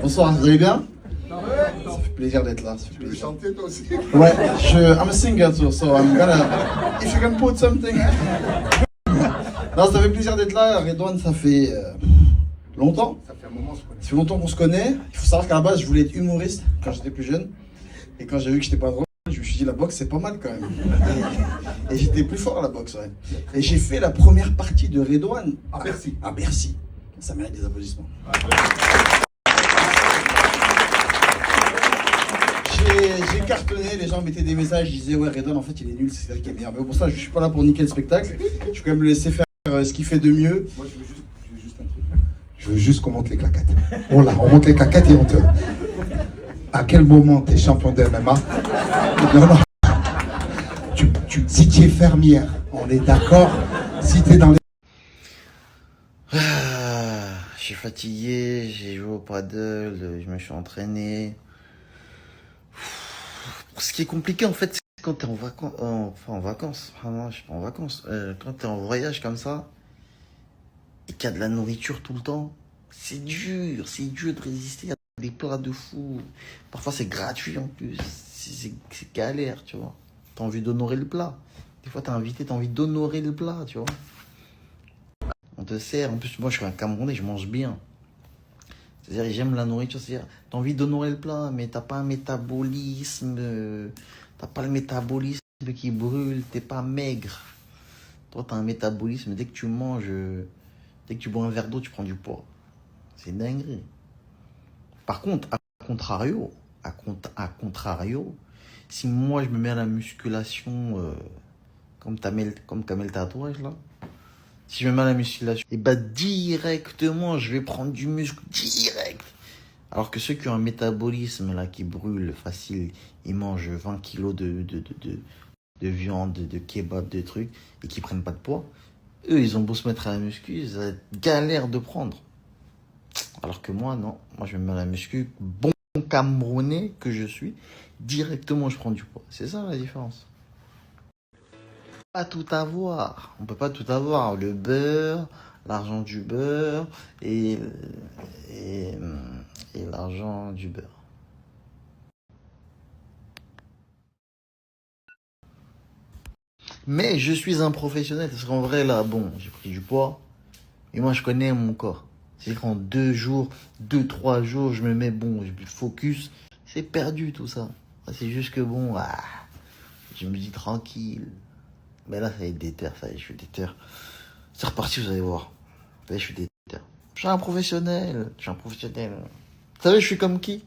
Bonsoir, vous allez bien? Ça fait plaisir d'être là. Ça fait Tu veux plaisir. chanter toi aussi? Ouais, I'm a singer too, so I'm gonna. If you can put something. Non, ça fait plaisir d'être là. Redouane, ça fait longtemps. Ça fait un moment qu'on se connaît. Ça fait longtemps qu'on se connaît. Il faut savoir qu'à la base, je voulais être humoriste quand j'étais plus jeune. Et quand j'ai vu que j'étais pas drôle, je me suis dit la boxe c'est pas mal quand même. Et j'étais plus fort à la boxe, ouais. Et j'ai fait la première partie de Redouane À Bercy. À Bercy. Ça mérite des applaudissements. J'ai cartonné, les gens mettaient des messages, ils disaient ouais Redouane en fait il est nul, c'est vrai qu'il est meilleur. Mais pour ça je suis pas là pour niquer le spectacle, je vais quand même le laisser faire ce qu'il fait de mieux. Moi je veux juste un truc. Je veux juste qu'on monte les claquettes. Oh là, on monte les claquettes et on te... À quel moment t'es champion de MMA? Non, non. Si tu es fermière, on est d'accord. Si t'es dans les... Je suis fatigué, j'ai joué au paddle, je me suis entraîné. Ce qui est compliqué en fait, c'est quand t'es en vacances, en vacances, non, je suis pas en vacances, quand t'es en voyage comme ça, et qu'il y a de la nourriture tout le temps, c'est dur de résister à des plats de fou. Parfois c'est gratuit en plus, c'est galère, tu vois. T'as envie d'honorer le plat. Des fois t'es invité, t'as envie d'honorer le plat, tu vois. On te sert, en plus moi je suis un Camerounais, je mange bien. C'est-à-dire j'aime la nourriture, c'est-à-dire t'as envie d'honorer le plat, mais t'as pas un métabolisme, t'as pas le métabolisme qui brûle, t'es pas maigre. Toi t'as un métabolisme, dès que tu manges, dès que tu bois un verre d'eau, tu prends du poids. C'est dinguerie. Par contre, à contrario, si moi je me mets à la musculation, comme t'as mis le tatouage là, si je me mets à la musculation, et bah directement je vais prendre du muscle direct. Alors que ceux qui ont un métabolisme là qui brûle facile, ils mangent 20 kilos de viande, de kebab, de trucs, et qui prennent pas de poids, eux ils ont beau se mettre à la muscu, ça va être galère de prendre. Alors que moi non, moi je me mets à la muscu, bon Camerounais que je suis, directement je prends du poids. C'est ça la différence. Pas tout avoir. On peut pas tout avoir. Le beurre, l'argent du beurre et l'argent du beurre. Mais je suis un professionnel. Parce qu'en vrai, là, bon, j'ai pris du poids. Et moi, je connais mon corps. C'est qu'en 2 jours, 3 jours, je me mets bon, je me focus. C'est perdu tout ça. C'est juste que bon, je me dis tranquille. Mais là, ça va être déter, ça y est, je suis déter. C'est reparti, vous allez voir. Là, je suis déter. Je suis un professionnel. Vous savez, je suis comme qui?